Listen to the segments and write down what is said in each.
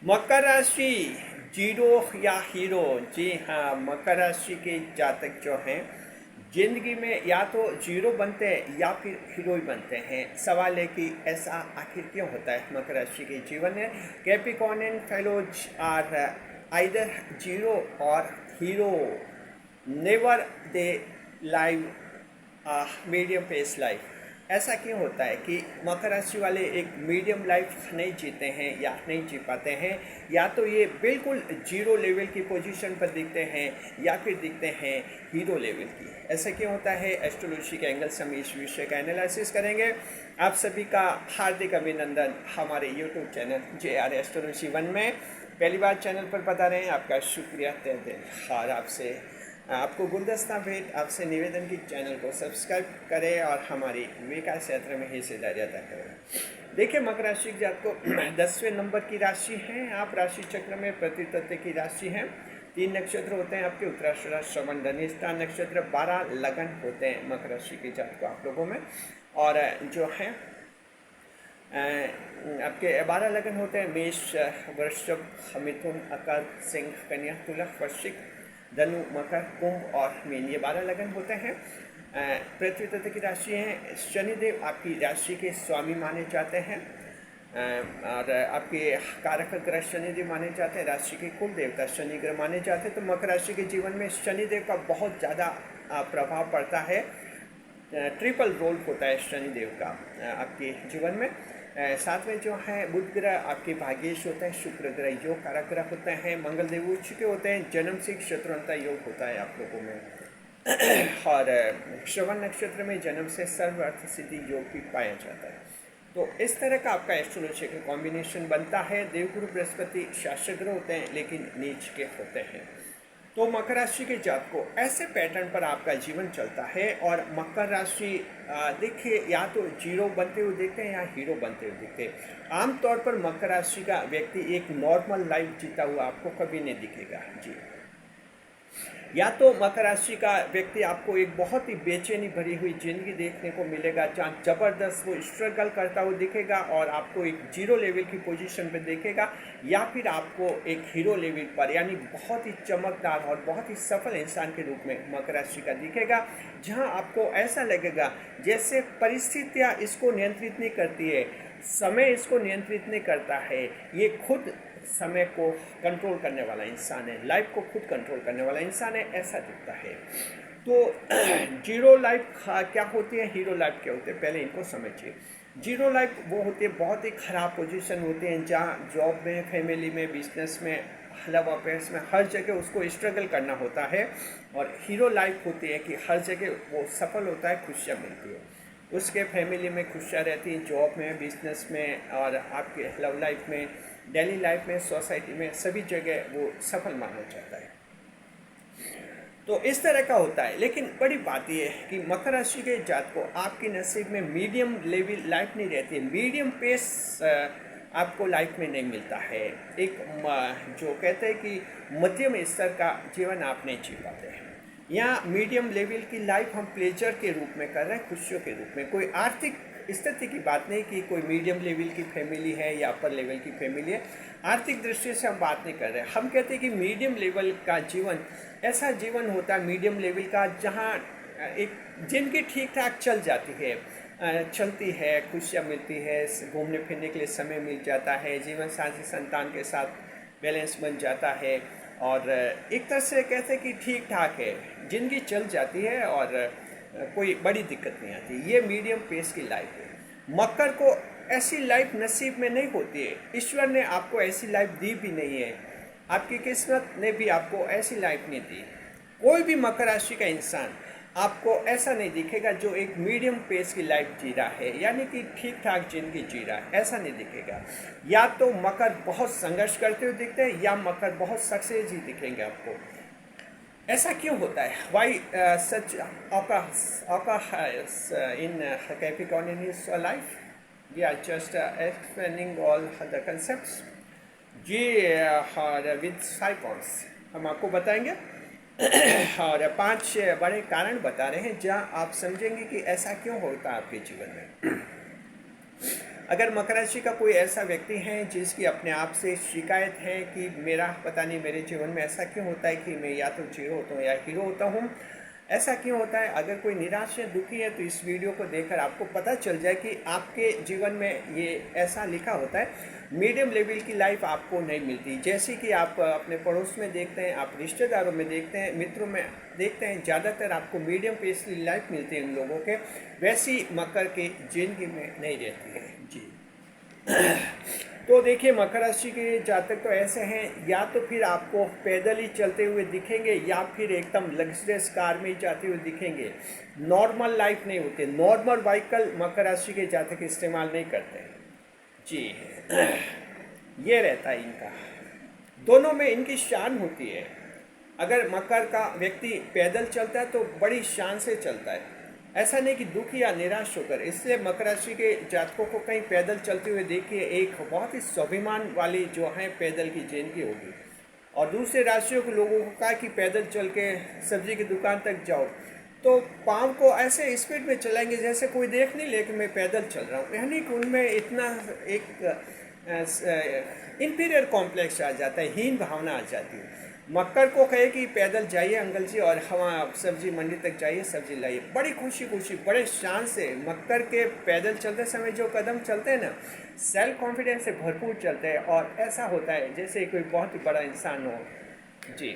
मकर राशि जीरो या हीरो। जी हाँ, मकर राशि के जातक जो हैं जिंदगी में या तो जीरो बनते हैं या फिर हीरो ही बनते हैं। सवाल है कि ऐसा आखिर क्यों होता है मकर राशि के जीवन में। Capricornian fellows are either zero और hero, never they live medium pace life. ऐसा क्यों होता है कि मकर राशि वाले एक मीडियम लाइफ नहीं जीते हैं या नहीं जी पाते हैं, या तो ये बिल्कुल जीरो लेवल की पोजीशन पर दिखते हैं या फिर दिखते हैं हीरो लेवल की। ऐसा क्यों होता है, एस्ट्रोलॉजी के एंगल से हम इस विषय का एनालिसिस करेंगे। आप सभी का हार्दिक अभिनंदन हमारे यूट्यूब चैनल JR एस्ट्रोलॉजी 1 में। पहली बार चैनल पर बता रहे हैं, आपका शुक्रिया तहे दिल। और आपको गुलदस्ता भेंट, आपसे निवेदन की चैनल को सब्सक्राइब करें और हमारी विकास यात्रा में हिस्सेदारी अदा करें। देखिए, मकर राशि के जात को 10वें नंबर की राशि है। आप राशि चक्र में प्रतितत्व की राशि हैं। 3 नक्षत्र होते हैं आपके, उत्तराषाढ़ा, श्रवण, धनिष्ठा नक्षत्र। 12 लगन होते हैं मकर राशि के जात को आप लोगों में। और जो है आपके 12 लगन होते हैं, मेष, वृषभ, मिथुन, मकर, सिंह, कन्या, तुला, वृश्चिक, धनु, मकर, कुंभ और मीन। ये 12 लगन होते हैं। पृथ्वी तत्व की राशि है। शनिदेव आपकी राशि के स्वामी माने जाते हैं और आपके कारक ग्रह शनिदेव माने जाते हैं। राशि के कुल देवता शनि ग्रह माने जाते हैं। तो मकर राशि के जीवन में शनिदेव का बहुत ज़्यादा प्रभाव पड़ता है। ट्रिपल रोल होता है शनिदेव का आपके जीवन में। साथ में जो है बुध ग्रह आपके भाग्येश होते हैं। शुक्र ग्रह योग कारक ग्रह होते हैं। मंगल देव उच्च के होते हैं। जन्म से शत्रुंता योग होता है आप लोगों में। और श्रवण नक्षत्र में जन्म से सर्व अर्थ सिद्धि योग भी पाया जाता है। तो इस तरह का आपका एस्ट्रोलॉजी का कॉम्बिनेशन बनता है। देवगुरु बृहस्पति शासक ग्रह होते हैं लेकिन नीच के होते हैं। तो मकर राशि के जात को ऐसे पैटर्न पर आपका जीवन चलता है। और मकर राशि देखिए, या तो जीरो बनते हुए दिखते हैं या हीरो बनते हुए दिखते हैं। आमतौर पर मकर राशि का व्यक्ति एक नॉर्मल लाइफ जीता हुआ आपको कभी नहीं दिखेगा। जी, या तो मकर राशि का व्यक्ति आपको एक बहुत ही बेचैनी भरी हुई जिंदगी देखने को मिलेगा, जहाँ जबरदस्त वो स्ट्रगल करता हुआ दिखेगा और आपको एक जीरो लेवल की पोजीशन पर देखेगा, या फिर आपको एक हीरो लेवल पर यानी बहुत ही चमकदार और बहुत ही सफल इंसान के रूप में मकर राशि का दिखेगा, जहां आपको ऐसा लगेगा जैसे परिस्थितियां इसको नियंत्रित नहीं करती है, समय इसको नियंत्रित नहीं करता है, ये खुद समय को कंट्रोल करने वाला इंसान है, लाइफ को खुद कंट्रोल करने वाला इंसान है, ऐसा दिखता है। तो जीरो लाइफ क्या होती है, हीरो लाइफ क्या होती है, पहले इनको समझिए। जीरो लाइफ वो होती है बहुत ही ख़राब पोजीशन होती है, जहाँ जॉब में, फैमिली में, बिजनेस में, लव अफेयर्स में, हर जगह उसको स्ट्रगल करना होता है। और हीरो लाइफ होती है कि हर जगह वो सफल होता है, खुशियाँ मिलती है, उसके फैमिली में खुशियाँ रहती हैं, जॉब में, बिजनेस में, और आपके लव लाइफ में, डेली लाइफ में, सोसाइटी में, सभी जगह वो सफल माना जाता है। तो इस तरह का होता है। लेकिन बड़ी बात यह है कि मकर राशि के जात को आपके नसीब में मीडियम लेवल लाइफ नहीं रहती है, मीडियम पेस आपको लाइफ में नहीं मिलता है। एक जो कहते हैं कि मध्यम स्तर का जीवन आप नहीं जी पाते हैं। यहाँ मीडियम लेवल की लाइफ हम प्लेजर के रूप में कर रहे हैं, खुशियों के रूप में। कोई आर्थिक स्थिति की बात नहीं कि कोई मीडियम लेवल की फैमिली है या अपर लेवल की फैमिली है, आर्थिक दृष्टि से हम बात नहीं कर रहे हैं। हम कहते हैं कि मीडियम लेवल का जीवन ऐसा जीवन होता है मीडियम लेवल का, जहाँ एक जिनकी ठीक ठाक चल जाती है, चलती है, खुशियाँ मिलती है, घूमने फिरने के लिए समय मिल जाता है, जीवन साथी संतान के साथ बैलेंस बन जाता है, और एक तरह से कहते हैं कि ठीक ठाक है, जिंदगी चल जाती है और कोई बड़ी दिक्कत नहीं आती। ये मीडियम पेस की लाइफ है। मकर को ऐसी लाइफ नसीब में नहीं होती है, ईश्वर ने आपको ऐसी लाइफ दी भी नहीं है, आपकी किस्मत ने भी आपको ऐसी लाइफ नहीं दी। कोई भी मकर राशि का इंसान आपको ऐसा नहीं दिखेगा जो एक मीडियम पेस की लाइफ जी रहा है, यानी कि ठीक ठाक जिंदगी जी रहा है, ऐसा नहीं दिखेगा। या तो मकर बहुत संघर्ष करते हुए दिखते हैं या मकर बहुत सक्सेस ही दिखेंगे आपको। ऐसा क्यों होता है? Why such in Capricornian life? We are just explaining all the concepts जी, विद 5 पॉइंट्स हम आपको बताएंगे और 5 बड़े कारण बता रहे हैं, जहां आप समझेंगे कि ऐसा क्यों होता है आपके जीवन में। अगर मकर राशि का कोई ऐसा व्यक्ति है जिसकी अपने आप से शिकायत है कि मेरा पता नहीं मेरे जीवन में ऐसा क्यों होता है कि मैं या तो जीरो होता हूँ या हीरो होता हूँ, ऐसा क्यों होता है, अगर कोई निराश है, दुखी है, तो इस वीडियो को देखकर आपको पता चल जाए कि आपके जीवन में ये ऐसा लिखा होता है, मीडियम लेवल की लाइफ आपको नहीं मिलती। जैसे कि आप अपने पड़ोस में देखते हैं, आप रिश्तेदारों में देखते हैं, मित्रों में देखते हैं, ज़्यादातर आपको मीडियम पेस की लाइफ मिलती है इन लोगों के, वैसी मकर की जिंदगी में नहीं रहती है जी। तो देखिए, मकर राशि के जातक तो ऐसे हैं, या तो फिर आपको पैदल ही चलते हुए दिखेंगे या फिर एकदम लग्जरियस कार में ही जाते हुए दिखेंगे। नॉर्मल लाइफ नहीं होते, नॉर्मल व्हीकल मकर राशि के जातक इस्तेमाल नहीं करते जी। ये रहता है इनका, दोनों में इनकी शान होती है। अगर मकर का व्यक्ति पैदल चलता है तो बड़ी शान से चलता है, ऐसा नहीं कि दुखी या निराश होकर। इसलिए मकर राशि के जातकों को कहीं पैदल चलते हुए देखिए, एक बहुत ही स्वाभिमान वाली जो है पैदल की जिंदगी होगी। और दूसरे राशियों के लोगों को कहा कि पैदल चल के सब्जी की दुकान तक जाओ, तो पाँव को ऐसे स्पीड में चलाएंगे जैसे कोई देख नहीं, लेकिन मैं पैदल चल रहा हूँ। यानी कि उनमें इतना एक इंफीरियर कॉम्प्लेक्स आ जाता है, हीन भावना आ जाती है। मकर को कहे कि पैदल जाइए अंकल जी और हम सब्जी मंडी तक जाइए, सब्जी लाइए, बड़ी खुशी खुशी बड़े शान से मकर के पैदल चलते समय जो कदम चलते हैं ना, सेल्फ कॉन्फिडेंस से भरपूर चलते हैं, और ऐसा होता है जैसे कोई बहुत ही बड़ा इंसान हो जी।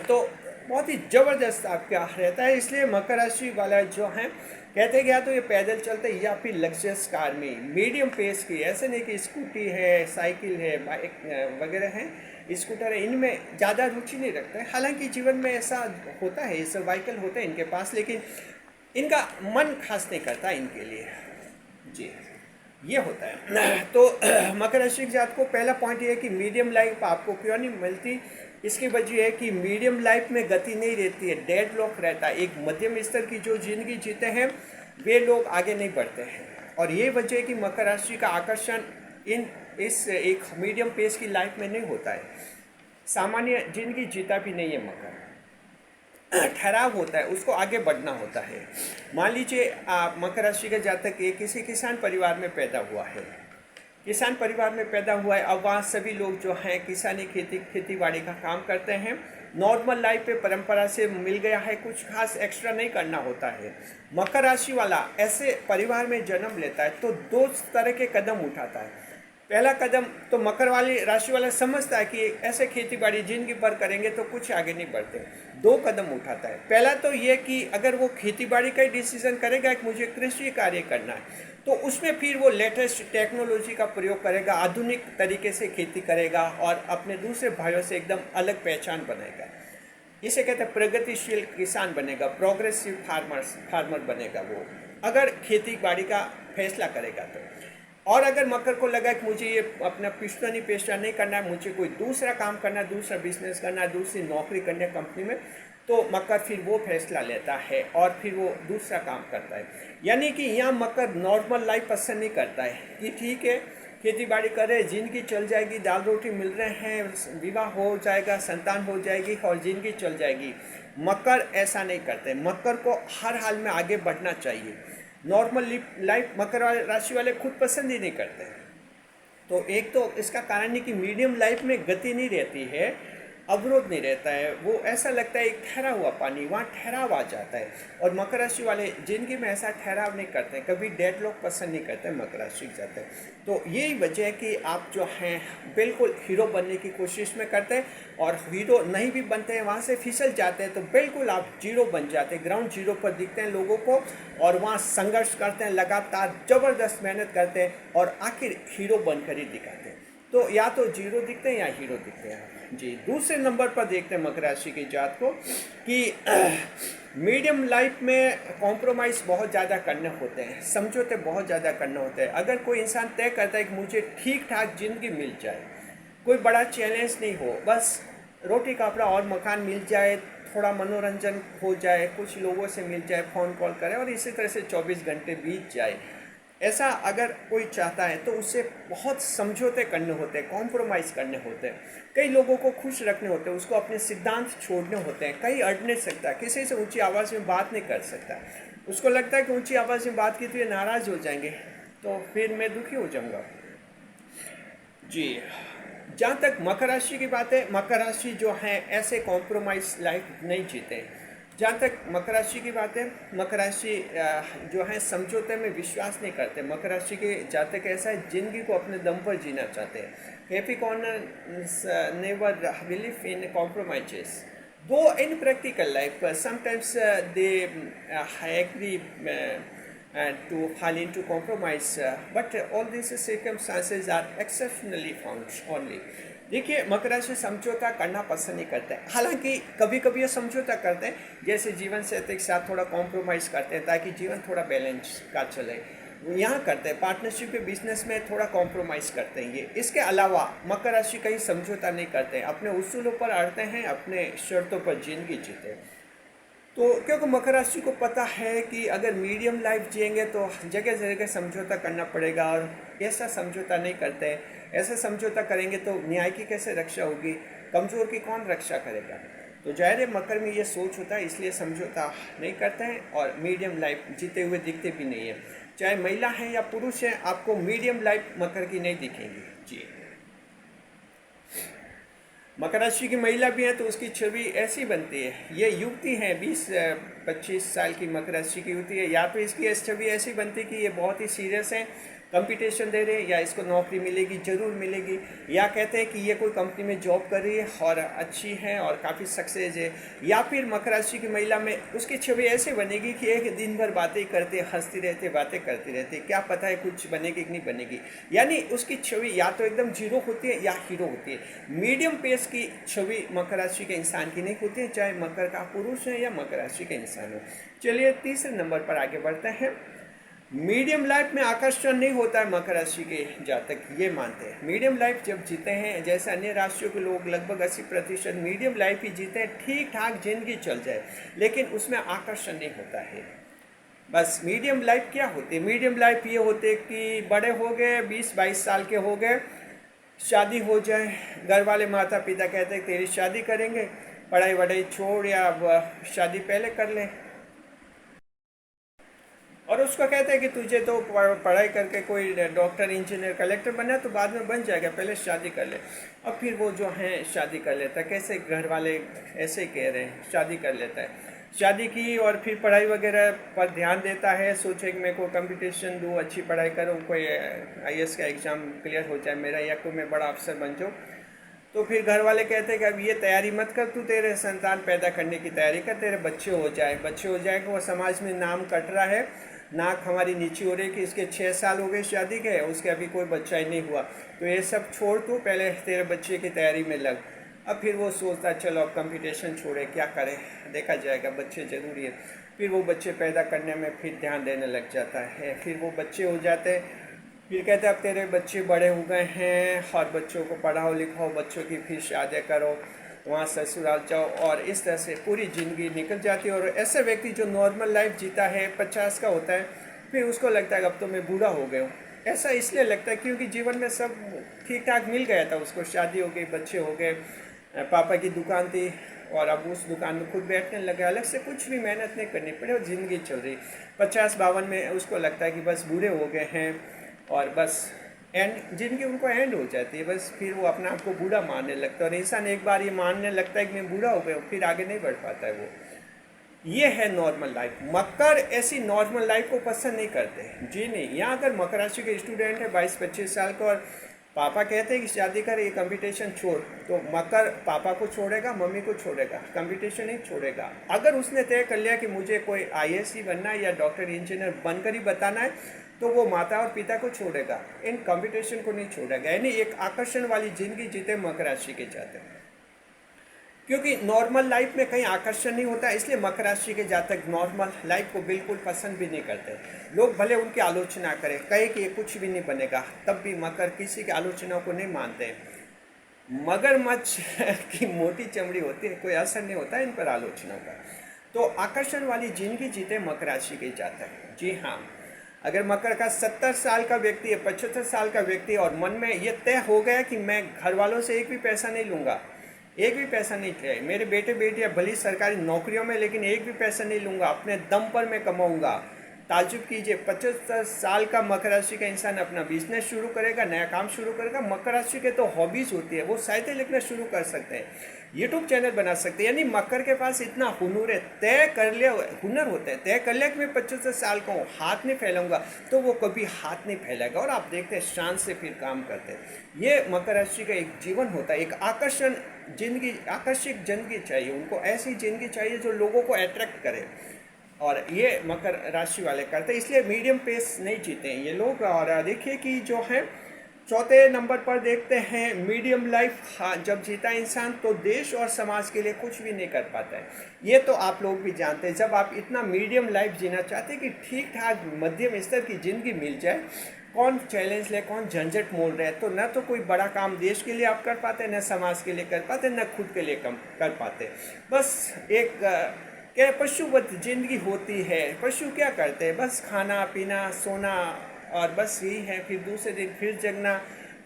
तो बहुत ही ज़बरदस्त आपका रहता है। इसलिए मकर राशि वाला जो है कहते हैं या तो ये पैदल चलते या फिर लग्जरियस कार में मीडियम पेस की, ऐसे नहीं कि स्कूटी है, साइकिल है, बाइक वगैरह है, स्कूटर है, इनमें ज़्यादा रुचि नहीं रखते हैं। हालांकि जीवन में ऐसा होता है, सब व्हीकल होते हैं इनके पास, लेकिन इनका मन खास नहीं करता इनके लिए जी। ये होता है। तो मकर राशि के जात को पहला पॉइंट ये है कि मीडियम लाइफ आपको क्यों नहीं मिलती। इसकी वजह है कि मीडियम लाइफ में गति नहीं रहती है, डेड लॉक रहता है। एक मध्यम स्तर की जो जिंदगी जीते हैं वे लोग आगे नहीं बढ़ते हैं, और ये वजह है कि मकर राशि का आकर्षण इस एक मीडियम पेस की लाइफ में नहीं होता है। सामान्य जिंदगी जीता भी नहीं है मकर, ठहराव होता है, उसको आगे बढ़ना होता है। मान लीजिए मकर राशि का जातक किसी किसान परिवार में पैदा हुआ है, किसान परिवार में पैदा हुआ है। अब वहाँ सभी लोग जो हैं किसानी खेती बाड़ी का काम करते हैं, नॉर्मल लाइफ पे परंपरा से मिल गया है, कुछ खास एक्स्ट्रा नहीं करना होता है। मकर राशि वाला ऐसे परिवार में जन्म लेता है तो दो तरह के कदम उठाता है। पहला कदम तो मकर वाली राशि वाला समझता है कि ऐसे खेती बाड़ी जिंदगी भर करेंगे तो कुछ आगे नहीं बढ़ते, दो कदम उठाता है। पहला तो ये कि अगर वो खेती बाड़ी का ही डिसीजन करेगा कि मुझे कृषि कार्य करना है, तो उसमें फिर वो लेटेस्ट टेक्नोलॉजी का प्रयोग करेगा, आधुनिक तरीके से खेती करेगा और अपने दूसरे भाइयों से एकदम अलग पहचान बनाएगा। इसे कहते हैं प्रगतिशील किसान बनेगा, प्रोग्रेसिव फार्मर बनेगा वो, अगर खेती बाड़ी का फैसला करेगा तो। और अगर मकर को लगा कि मुझे ये अपना पुश्तनी पेशा नहीं करना है, मुझे कोई दूसरा काम करना है, दूसरा बिजनेस करना है, दूसरी नौकरी करनी है कंपनी में, तो मकर फिर वो फैसला लेता है और फिर वो दूसरा काम करता है। यानी कि यहाँ मकर नॉर्मल लाइफ पसंद नहीं करता है कि ठीक है खेती बाड़ी कर रहे, जिंदगी चल जाएगी, दाल रोटी मिल रहे हैं, विवाह हो जाएगा, संतान हो जाएगी और जिंदगी चल जाएगी। मकर ऐसा नहीं करते, मकर को हर हाल में आगे बढ़ना चाहिए। नॉर्मल लाइफ मकर राशि वाले खुद पसंद ही नहीं करते। तो एक तो इसका कारण है कि मीडियम लाइफ में गति नहीं रहती है, अवरोध नहीं रहता है, वो ऐसा लगता है एक ठहरा हुआ पानी, वहाँ ठहराव आ जाता है। और मकर राशि वाले जिंदगी में ऐसा ठहराव नहीं करते हैं, कभी डेड लॉक पसंद नहीं करते मकर राशि जाते हैं। तो यही वजह है कि आप जो हैं बिल्कुल हीरो बनने की कोशिश में करते हैं, और हीरो नहीं भी बनते हैं, वहाँ से फिसल जाते हैं तो बिल्कुल आप जीरो बन जाते हैं, ग्राउंड जीरो पर दिखते हैं लोगों को, और वहाँ संघर्ष करते हैं, लगातार ज़बरदस्त मेहनत करते हैं और आखिर हीरो बनकर ही दिखाते हैं। तो या तो जीरो दिखते हैं या हीरो दिखते हैं जी। दूसरे नंबर पर देखते हैं मकर राशि की जात को कि मीडियम लाइफ में कॉम्प्रोमाइज़ बहुत ज़्यादा करने होते हैं, समझौते बहुत ज़्यादा करने होते हैं। अगर कोई इंसान तय करता है कि मुझे ठीक ठाक जिंदगी मिल जाए, कोई बड़ा चैलेंज नहीं हो, बस रोटी कपड़ा और मकान मिल जाए, थोड़ा मनोरंजन हो जाए, कुछ लोगों से मिल जाए, फ़ोन कॉल करे और इसी तरह से 24 घंटे बीत जाए, ऐसा अगर कोई चाहता है तो उससे बहुत समझौते करने होते हैं, कॉम्प्रोमाइज़ करने होते हैं, कई लोगों को खुश रखने होते हैं, उसको अपने सिद्धांत छोड़ने होते हैं। कहीं अड़ नहीं सकता, किसी से ऊंची आवाज़ में बात नहीं कर सकता, उसको लगता है कि ऊंची आवाज़ में बात की तो ये नाराज़ हो जाएंगे, तो फिर मैं दुखी हो जाऊंगा। जी, जहाँ तक मकर राशि की बात है, मकर राशि जो है ऐसे कॉम्प्रोमाइज लाइफ नहीं जीते। जहाँ तक मकर राशि की बात है, मकर राशि जो है समझौते में विश्वास नहीं करते। मकर राशि के जातक ऐसा है जिंदगी को अपने दम पर जीना चाहते हैं। Capricorners never believe in compromises though in practical life sometimes they agree to fall into compromise, but all these circumstances are exceptionally found only. देखिए, मकर राशि समझौता करना पसंद नहीं करते हैं। हालांकि कभी कभी ये समझौता करते हैं, जैसे जीवन साथी के साथ थोड़ा कॉम्प्रोमाइज़ करते हैं ताकि जीवन थोड़ा बैलेंस का चले, यहाँ करते हैं। पार्टनरशिप के बिजनेस में थोड़ा कॉम्प्रोमाइज़ करते हैं ये। इसके अलावा मकर राशि कहीं समझौता नहीं करते, अपने उसूलों पर अड़ते हैं, अपने शर्तों पर जिंदगी जीते हैं। तो क्योंकि मकर राशि को पता है कि अगर मीडियम लाइफ जिएंगे तो जगह जगह समझौता करना पड़ेगा, और ऐसा समझौता नहीं करते हैं। ऐसा समझौता करेंगे तो न्याय की कैसे रक्षा होगी, कमज़ोर की कौन रक्षा करेगा। तो जाहिर है मकर में ये सोच होता है, इसलिए समझौता नहीं करते हैं और मीडियम लाइफ जीते हुए दिखते भी नहीं है। चाहे महिला है या पुरुष है, आपको मीडियम लाइफ मकर की नहीं दिखेंगी। जी, मकर राशि की महिला भी है तो उसकी छवि ऐसी बनती है। ये युवती है 20-25 साल की मकर राशि की युवती है, या तो इसकी छवि ऐसी बनती है कि ये बहुत ही सीरियस है, कंपटीशन दे रहे हैं, या इसको नौकरी मिलेगी, ज़रूर मिलेगी, या कहते हैं कि ये कोई कंपनी में जॉब कर रही है और अच्छी है और काफ़ी सक्सेस है। या फिर मकर राशि की महिला में उसकी छवि ऐसे बनेगी कि एक दिन भर बातें करते, हंसती रहती, बातें करती रहती, क्या पता है कुछ बनेगी कि नहीं बनेगी। यानी उसकी छवि या तो एकदम जीरो होती है या हीरो होती है। मीडियम पेस की छवि मकर राशि के इंसान की नहीं होती है, चाहे मकर का पुरुष है या मकर राशि का इंसान हो। चलिए तीसरे नंबर पर आगे बढ़ते हैं। मीडियम लाइफ में आकर्षण नहीं होता है मकर राशि के जातक ये मानते हैं। मीडियम लाइफ जब जीते हैं, जैसे अन्य राशियों के लोग लगभग 80% मीडियम लाइफ ही जीते हैं, ठीक ठाक जिंदगी चल जाए, लेकिन उसमें आकर्षण नहीं होता है। बस मीडियम लाइफ क्या होती है? मीडियम लाइफ ये होते कि बड़े हो गए, 20-22 साल के हो गए, शादी हो जाए, घर वाले माता पिता कहते हैं तेरी शादी करेंगे, पढ़ाई वढ़ाई छोड़ या शादी पहले कर ले, और उसको कहते हैं कि तुझे तो पढ़ाई करके कोई डॉक्टर, इंजीनियर, कलेक्टर बनना तो बाद में बन जाएगा, पहले शादी कर ले। और फिर वो जो है शादी कर लेता है। कैसे घर वाले ऐसे ही कह रहे हैं, शादी कर लेता है। शादी की और फिर पढ़ाई वगैरह पर ध्यान देता है, सोचे कि मैं कोई कंपटीशन दूँ, अच्छी पढ़ाई करूँ, कोई IAS का एग्ज़ाम क्लियर हो जाए मेरा, या कोई मैं बड़ा अफसर बन जाऊँ। तो फिर घर वाले कहते हैं कि अब ये तैयारी मत कर, तू तेरे संतान पैदा करने की तैयारी कर, तेरे बच्चे हो जाए कि वो समाज में नाम कट रहा है, नाक हमारी नीची हो रही कि इसके 6 साल हो गए शादी के, उसके अभी कोई बच्चा ही नहीं हुआ, तो ये सब छोड़, तू पहले तेरे बच्चे की तैयारी में लग। अब फिर वो सोचता चलो अब कंपटीशन छोड़े, क्या करें, देखा जाएगा, बच्चे ज़रूरी है। फिर वो बच्चे पैदा करने में फिर ध्यान देने लग जाता है। फिर वो बच्चे हो जाते हैं, फिर कहते हैं अब तेरे बच्चे बड़े हो गए हैं और बच्चों को पढ़ाओ लिखाओ, बच्चों की फिर शादी करो, वहाँ ससुराल जाओ, और इस तरह से पूरी ज़िंदगी निकल जाती है। और ऐसा व्यक्ति जो नॉर्मल लाइफ जीता है, 50 का होता है, फिर उसको लगता है अब तो मैं बूढ़ा हो गया हूँ। ऐसा इसलिए लगता है क्योंकि जीवन में सब ठीक ठाक मिल गया था उसको, शादी हो गई, बच्चे हो गए, पापा की दुकान थी और अब उस दुकान में खुद बैठने लगा, अलग से कुछ भी मेहनत नहीं करनी पड़ी और ज़िंदगी चल रही। 50-52 में उसको लगता है कि बस बूढ़े हो गए हैं और बस एंड जिनकी उनको एंड हो जाती है, बस फिर वो अपने आप को बूढ़ा मानने लगता है। और इंसान एक बार ये मानने लगता है कि मैं बूढ़ा हो गया, फिर आगे नहीं बढ़ पाता है वो। ये है नॉर्मल लाइफ। मकर ऐसी नॉर्मल लाइफ को पसंद नहीं करते जी नहीं। यहाँ अगर मकर राशि के स्टूडेंट है 22-25 साल का और पापा कहते हैं कि शादी कर, ये कंपटीशन छोड़, तो मकर पापा को छोड़ेगा, मम्मी को छोड़ेगा, कंपटीशन नहीं छोड़ेगा। अगर उसने तय कर लिया कि मुझे कोई IAS ही बनना है या डॉक्टर, इंजीनियर बनकर ही बताना है, तो वो माता और पिता को छोड़ेगा, इन कंपटीशन को नहीं छोड़ेगा। यानी एक आकर्षण वाली जिंदगी जीते मकर राशि के जातक, क्योंकि नॉर्मल लाइफ में कहीं आकर्षण नहीं होता, इसलिए मकर राशि के जातक नॉर्मल लाइफ को बिल्कुल पसंद भी नहीं करते। लोग भले उनकी आलोचना करें, कहे कि ये कुछ भी नहीं बनेगा, तब भी मकर किसी की आलोचना को नहीं मानते। मगरमच्छ की मोटी चमड़ी होती है, कोई असर नहीं होता इन पर आलोचना का। तो आकर्षण वाली जिंदगी जीते मकर राशि के जातक। जी हाँ, अगर मकर का 70 साल का व्यक्ति है, 75 साल का व्यक्ति और मन में ये तय हो गया कि मैं घर वालों से एक भी पैसा नहीं लूँगा, एक भी पैसा नहीं चाहिए, मेरे बेटे बेटियाँ भली सरकारी नौकरियों में, लेकिन एक भी पैसा नहीं लूँगा, अपने दम पर मैं कमाऊँगा, ताज्जुब कीजिए, 75 साल का मकर राशि का इंसान अपना बिजनेस शुरू करेगा, नया काम शुरू करेगा। मकर राशि के तो हॉबीज़ होती है, वो साहित्य लिखना शुरू कर सकते हैं, यूट्यूब चैनल बना सकते हैं। यानी मकर के पास इतना हुनर है, तय कर लिया हुनर होता है, तय कर लिया कि मैं 75 साल का हूँ, हाथ नहीं फैलाऊंगा, तो वो कभी हाथ नहीं फैलाएगा। और आप देखते हैं शान से फिर काम करते हैं। ये मकर राशि का एक जीवन होता है, एक आकर्षण जिंदगी, आकर्षक जिंदगी चाहिए उनको, ऐसी जिंदगी चाहिए जो लोगों को अट्रैक्ट करे, और ये मकर राशि वाले करते हैं। इसलिए मीडियम पेस नहीं जीते हैं ये लोग। और देखिए कि जो है चौथे नंबर पर देखते हैं मीडियम लाइफ। हाँ, जब जीता इंसान तो देश और समाज के लिए कुछ भी नहीं कर पाता है। ये तो आप लोग भी जानते हैं। जब आप इतना मीडियम लाइफ जीना चाहते हैं कि ठीक ठाक मध्यम स्तर की ज़िंदगी मिल जाए, कौन चैलेंज ले, कौन झंझट मोल रहे, तो न तो कोई बड़ा काम देश के लिए आप कर पाते, न समाज के लिए कर पाते, न खुद के लिए कम कर पाते। बस एक क्या पशुवत जिंदगी होती है। पशु क्या करते हैं, बस खाना पीना सोना, और बस यही है। फिर दूसरे दिन फिर जगना,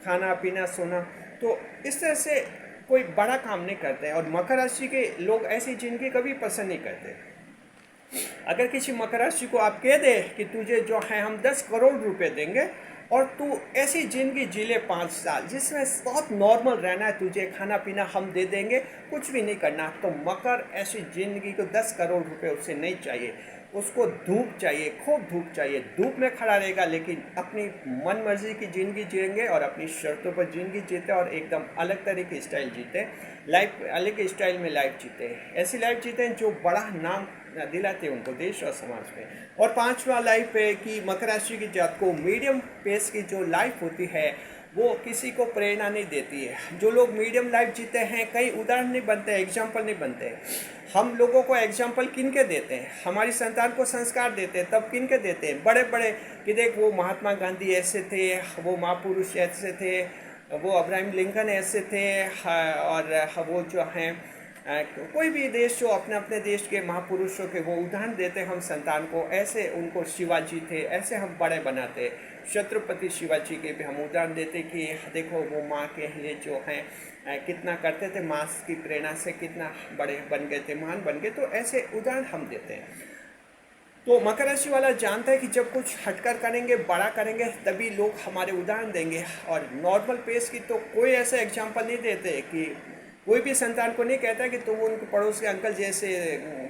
खाना पीना सोना। तो इस तरह से कोई बड़ा काम नहीं करते हैं। और मकर राशि के लोग ऐसी जिंदगी कभी पसंद नहीं करते। अगर किसी मकर राशि को आप कह दे कि तुझे जो है हम 10 करोड़ रुपए देंगे और तू ऐसी ज़िंदगी जी ले 5 साल जिसमें बहुत नॉर्मल रहना है, तुझे खाना पीना हम दे देंगे, कुछ भी नहीं करना, तो मकर ऐसी ज़िंदगी को 10 करोड़ रुपए उससे नहीं चाहिए। उसको धूप चाहिए, खूब धूप चाहिए। धूप में खड़ा रहेगा लेकिन अपनी मन मर्जी की ज़िंदगी जिएंगे और अपनी शर्तों पर ज़िंदगी जीते और एकदम अलग तरह की स्टाइल जीते, लाइफ अलग स्टाइल में लाइफ जीते। ऐसी लाइफ जीते हैं जो बड़ा नाम दिलाते हैं उनको देश और समाज में। और पांचवा लाइफ है कि मकर राशि की जात को मीडियम पेस की जो लाइफ होती है वो किसी को प्रेरणा नहीं देती है। जो लोग मीडियम लाइफ जीते हैं कई उदाहरण नहीं बनते, एग्जाम्पल नहीं बनते। हम लोगों को एग्जाम्पल किन के देते हैं, हमारी संतान को संस्कार देते हैं, तब किन के देते हैं, बड़े बड़े कि देख वो महात्मा गांधी ऐसे थे, वो महापुरुष ऐसे थे, वो अब्राहम लिंकन ऐसे थे, और वो जो हैं कोई भी देश जो अपने अपने देश के महापुरुषों के वो उदाहरण देते हम संतान को, ऐसे उनको शिवाजी थे, ऐसे हम बड़े बनाते। छत्रपति शिवाजी के भी हम उदाहरण देते कि देखो वो माँ के लिए जो हैं कितना करते थे, माँ की प्रेरणा से कितना बड़े बन गए थे, महान बन गए। तो ऐसे उदाहरण हम देते हैं। तो मकर राशि वाला जानता है कि जब कुछ हटकर करेंगे, बड़ा करेंगे, तभी लोग हमारे उदाहरण देंगे। और नॉर्मल पेस की तो कोई ऐसा एग्जाम्पल नहीं देते कि कोई भी संतान को नहीं कहता कि तुम उनके पड़ोस के अंकल जैसे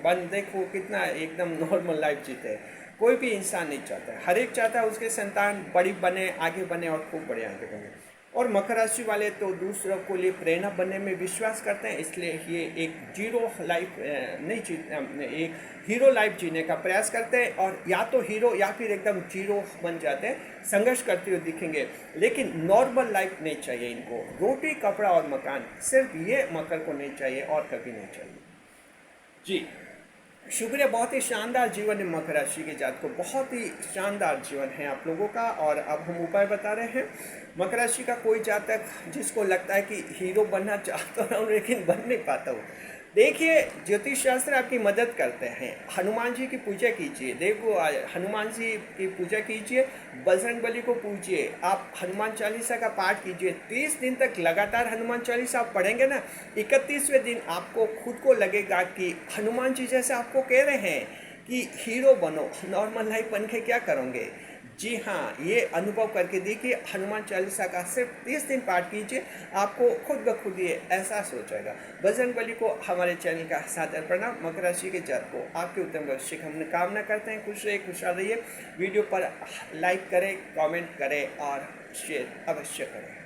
बन, देखो कितना एकदम नॉर्मल लाइफ जीते। कोई भी इंसान नहीं चाहता, हर एक चाहता है उसके संतान बड़ी बने, आगे बने और खूब बड़े आगे बने। और मकर राशि वाले तो दूसरों को लिए प्रेरणा बनने में विश्वास करते हैं, इसलिए ये एक जीरो लाइफ नहीं जीते, एक हीरो लाइफ जीने का प्रयास करते हैं। और या तो हीरो या फिर एकदम जीरो बन जाते हैं, संघर्ष करते हुए दिखेंगे, लेकिन नॉर्मल लाइफ नहीं चाहिए इनको। रोटी कपड़ा और मकान, सिर्फ ये मकर को नहीं चाहिए और कभी नहीं चाहिए। जी शुक्रिया। बहुत ही शानदार जीवन है मकर राशि के जात को, बहुत ही शानदार जीवन है आप लोगों का। और अब हम उपाय बता रहे हैं। मकर राशि का कोई जातक जिसको लगता है कि हीरो बनना चाहता हूँ लेकिन बन नहीं पाता हूँ, देखिए ज्योतिष शास्त्र आपकी मदद करते हैं। हनुमान जी की पूजा कीजिए, देखो हनुमान जी की पूजा कीजिए, बजरंग बली को पूजिए, आप हनुमान चालीसा का पाठ कीजिए। 30 दिन तक लगातार हनुमान चालीसा आप पढ़ेंगे ना, 31वें दिन आपको खुद को लगेगा कि हनुमान जी जैसे आपको कह रहे हैं कि हीरो बनो, नॉर्मल लाइफ बन के क्या करोगे। जी हाँ, ये अनुभव करके देखिए। हनुमान चालीसा का सिर्फ 30 दिन पाठ कीजिए, आपको खुद ब खुद ये एहसास हो जाएगा। बजरंग बली को हमारे चैनल का सादर प्रणाम। मकर राशि के जात को आपके उत्तम भविष्य की हम कामना करते हैं। खुश रहिए, खुशहाल रहिए। वीडियो पर लाइक करें, कमेंट करें और शेयर अवश्य करें।